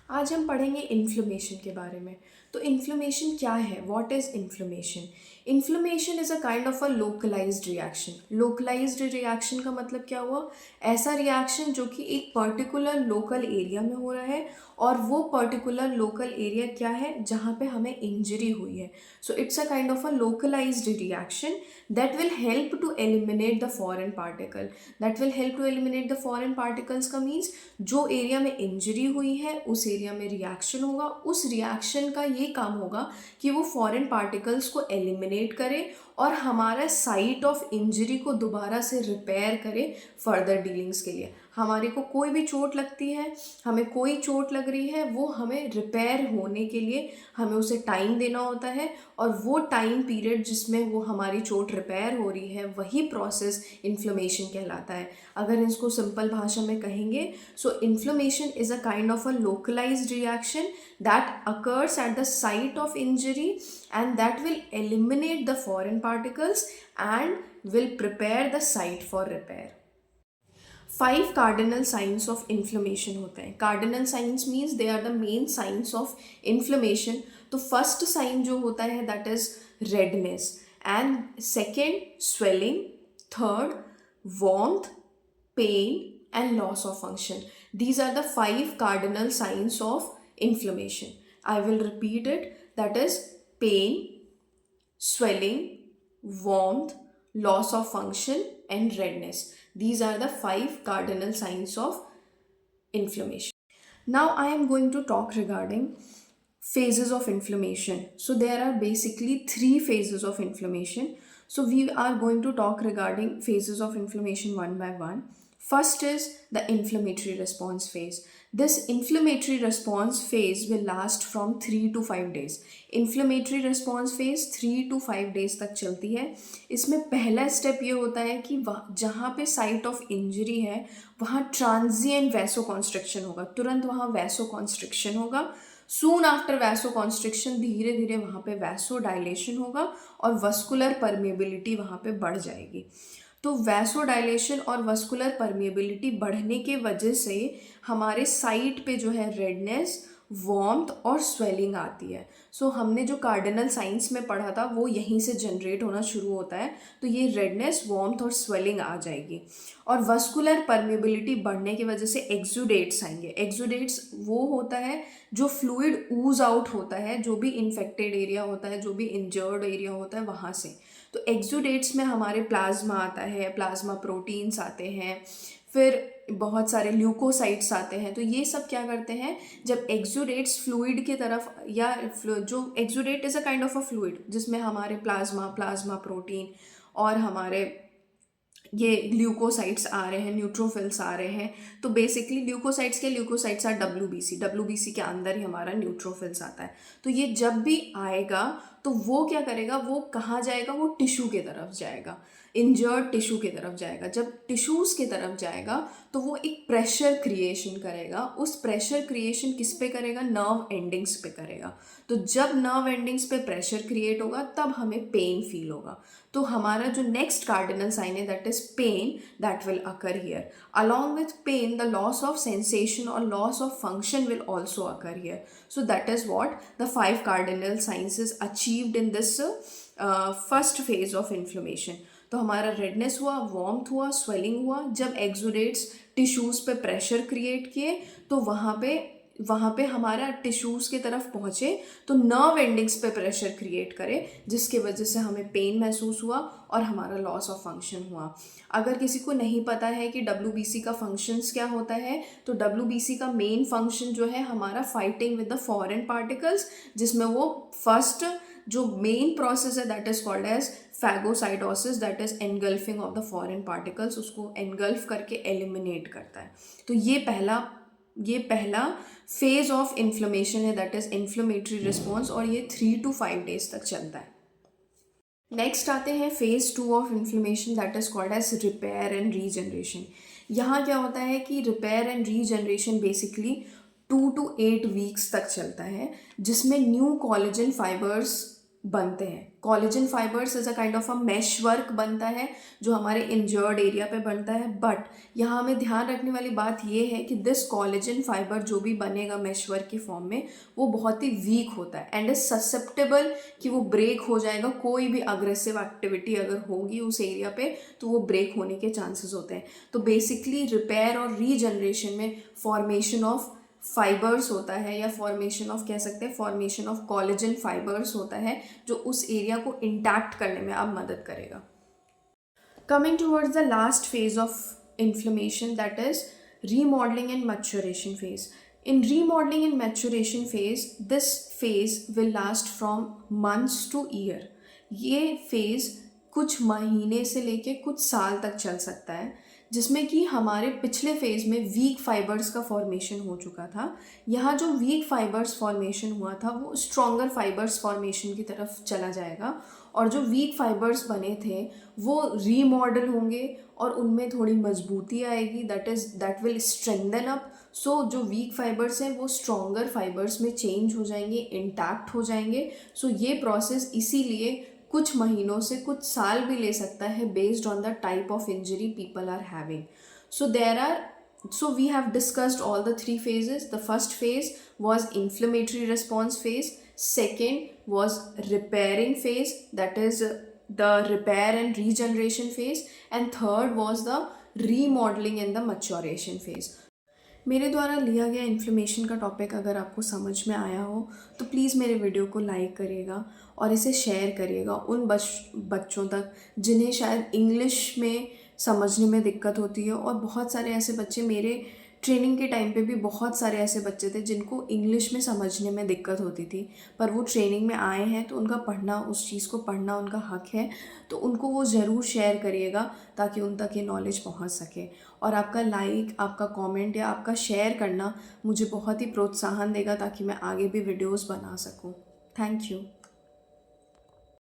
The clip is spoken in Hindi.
आज हम पढ़ेंगे इन्फ्लेमेशन के बारे में। तो इन्फ्लेमेशन क्या है? What is inflammation? Inflammation is a kind of a localised reaction. Localised reaction का मतलब क्या हुआ? ऐसा रिएक्शन जो कि एक पर्टिकुलर लोकल एरिया में हो रहा है, और वो पर्टिकुलर लोकल एरिया क्या है? जहाँ पे हमें इंजरी हुई है। So it's a kind of a localised reaction that will help to eliminate the foreign particle. That will help to eliminate the foreign particles का मीन्स जो एरिया में इंजरी हुई है उस एरिया में रिएक्शन होगा। उस रिएक्शन का ये काम होगा कि वो फॉरेन पार्टिकल्स को एलिमिनेट करे और हमारा साइट ऑफ इंजरी को दोबारा से रिपेयर करे फर्दर डीलिंग्स के लिए। हमारे को कोई भी चोट लगती है, हमें कोई चोट लग रही है, वो हमें रिपेयर होने के लिए हमें उसे टाइम देना होता है, और वो टाइम पीरियड जिसमें वो हमारी चोट रिपेयर हो रही है वही प्रोसेस इन्फ्लेमेशन कहलाता है। अगर इसको सिंपल भाषा में कहेंगे, so inflammation is a kind of a localized reaction that occurs at the site of injury, and that will eliminate the foreign particles and will prepare the site for repair. 5 cardinal signs of inflammation होते हैं। cardinal signs means they are the main signs of inflammation। तो फर्स्ट साइन जो होता है that is redness, and second swelling, third warmth, pain and loss of function. These are the 5 cardinal signs of inflammation. I will repeat it. That is pain, swelling, warmth, loss of function and redness. These are the 5 cardinal signs of inflammation. Now I am going to talk regarding phases of inflammation. So there are basically 3 phases of inflammation. So we are going to talk regarding phases of inflammation one by one. First is the inflammatory response phase. This inflammatory response phase will last from 3 to 5 days. Inflammatory response phase 3 to 5 days तक चलती है। इसमें पहला स्टेप ये होता है कि जहाँ पे साइट ऑफ इंजरी है वहाँ ट्रांजिएंट वैसोकॉन्स्ट्रिक्शन होगा, तुरंत वहाँ वैसोकॉन्स्ट्रिक्शन होगा। सून आफ्टर वैसोकॉन्स्ट्रिक्शन धीरे धीरे वहाँ पे वैसो डायलेशन होगा और वस्कुलर परमेबिलिटी वहाँ पे बढ़ जाएगी। तो वैसो डायलेशन और वस्कुलर परमेबिलिटी बढ़ने के वजह से हमारे साइट पे जो है रेडनेस, वार्मथ और स्वेलिंग आती है। सो हमने जो कार्डिनल साइंस में पढ़ा था वो यहीं से जनरेट होना शुरू होता है। तो ये रेडनेस, वार्मथ और स्वेलिंग आ जाएगी, और वस्कुलर परमेबिलिटी बढ़ने की वजह से एक्सुडेट्स आएंगे। एक्सुडेट्स वो होता है जो फ्लूइड ऊज आउट होता है, जो भी इन्फेक्टेड एरिया होता है, जो भी इंजर्ड एरिया होता है वहाँ से। तो एक्सुडेट्स में हमारे प्लाज्मा आता है, प्लाज्मा प्रोटीन्स आते हैं, फिर बहुत सारे ल्यूकोसाइट्स आते हैं। तो ये सब क्या करते हैं, जब एक्सुडेट्स फ्लूइड की तरफ, या जो exudate is a kind of a fluid जिसमें हमारे प्लाज्मा प्रोटीन और हमारे ये ल्यूकोसाइट्स आ रहे हैं, न्यूट्रोफिल्स आ रहे हैं। तो बेसिकली ल्यूकोसाइट्स आर डब्ल्यूबीसी के अंदर ही हमारा न्यूट्रोफिल्स आता है। तो ये जब भी आएगा तो वो क्या करेगा, वो कहाँ जाएगा, वो टिश्यू की तरफ जाएगा, इंजर्ड टिश्यू की तरफ जाएगा। जब टिश्यूज़ की तरफ जाएगा तो वो एक प्रेशर क्रिएशन करेगा। उस प्रेशर क्रिएशन किस पे करेगा, नर्व एंडिंग्स पे करेगा। तो जब नर्व एंडिंग्स पे प्रेशर क्रिएट होगा तब हमें पेन फील होगा। तो हमारा जो नेक्स्ट कार्डिनल साइन है that is pain, that will occur here. Along with pain the loss of sensation और loss of function will also occur here. So that is what the 5 cardinal signs is achieved in this first phase of inflammation. तो हमारा रेडनेस हुआ, वार्मथ हुआ, स्वेलिंग हुआ। जब एक्सुडेट्स टिश्यूज़ पे प्रेशर क्रिएट किए तो वहाँ पे हमारा टिश्यूज़ की तरफ पहुँचे तो नर्व एंडिंग्स पे प्रेशर क्रिएट करे, जिसकी वजह से हमें पेन महसूस हुआ और हमारा लॉस ऑफ फंक्शन हुआ। अगर किसी को नहीं पता है कि डब्ल्यूबीसी का फंक्शंस क्या होता है, तो डब्ल्यूबीसी का मेन फंक्शन जो है हमारा fighting with the foreign particles, जिसमें वो फर्स्ट जो मेन प्रोसेस है that is called as phagocytosis, that is engulfing of the foreign particles, उसको एनगल्फ करके एलिमिनेट करता है। तो ये पहला फेज ऑफ इन्फ्लेमेशन है दैट इज इन्फ्लेमेटरी रिस्पॉन्स, और ये 3 to 5 डेज तक चलता है। नेक्स्ट आते हैं phase 2 of inflammation that is called as repair and regeneration. यहाँ क्या होता है कि repair and regeneration basically 2 to 8 weeks तक चलता है, जिसमें न्यू कोलेजन फाइबर्स बनते हैं। Collagen fibres is a kind of a meshwork बनता है जो हमारे इंजर्ड एरिया पे बनता है, बट यहाँ हमें ध्यान रखने वाली बात ये है कि दिस कोलेजन फाइबर जो भी बनेगा मैश वर्क की फॉर्म में वो बहुत ही वीक होता है एंड इज ससेप्टेबल कि वो ब्रेक हो जाएगा। कोई भी अग्रेसिव एक्टिविटी अगर होगी उस एरिया पे तो वो ब्रेक होने के चांसेस होते हैं। तो बेसिकली रिपेयर और रीजनरेशन में फॉर्मेशन ऑफ फाइबर्स होता है या फॉर्मेशन ऑफ कह सकते हैं फॉर्मेशन ऑफ कोलेजन फाइबर्स होता है जो उस एरिया को इंटैक्ट करने में अब मदद करेगा। Coming towards the last phase of inflammation that is remodelling and maturation phase. In remodeling and maturation phase, this phase will last from months to year. ये phase कुछ महीने से लेके कुछ साल तक चल सकता है, जिसमें कि हमारे पिछले फेज में वीक फाइबर्स का फॉर्मेशन हो चुका था। यहाँ जो वीक फाइबर्स फॉर्मेशन हुआ था वो स्ट्रॉन्गर फाइबर्स फॉर्मेशन की तरफ चला जाएगा और जो वीक फाइबर्स बने थे वो रीमॉडल होंगे और उनमें थोड़ी मजबूती आएगी, दैट विल स्ट्रेंथन अप। सो जो वीक फाइबर्स हैं वो स्ट्रॉन्गर फाइबर्स में चेंज हो जाएंगे, इंटैक्ट हो जाएंगे। सो ये प्रोसेस इसीलिए कुछ महीनों से कुछ साल भी ले सकता है based on the type of injury people are having. So we have discussed all the three phases. The first phase was inflammatory response phase. Second was repairing phase, that is the repair and regeneration phase. And third was the remodeling and the maturation phase. मेरे द्वारा लिया गया इन्फ्लेमेशन का टॉपिक अगर आपको समझ में आया हो तो प्लीज़ मेरे वीडियो को लाइक करिएगा और इसे शेयर करिएगा उन बच्चों तक जिन्हें शायद इंग्लिश में समझने में दिक्कत होती है। और बहुत सारे ऐसे बच्चे, मेरे ट्रेनिंग के टाइम पे भी बहुत सारे ऐसे बच्चे थे जिनको इंग्लिश में समझने में दिक्कत होती थी, पर वो ट्रेनिंग में आए हैं तो उनका पढ़ना, उस चीज़ को पढ़ना उनका हक है, तो उनको वो ज़रूर शेयर करिएगा ताकि उन तक ये नॉलेज पहुंच सके। और आपका लाइक, आपका कमेंट या आपका शेयर करना मुझे बहुत ही प्रोत्साहन देगा ताकि मैं आगे भी वीडियोस बना सकूं। Thank you.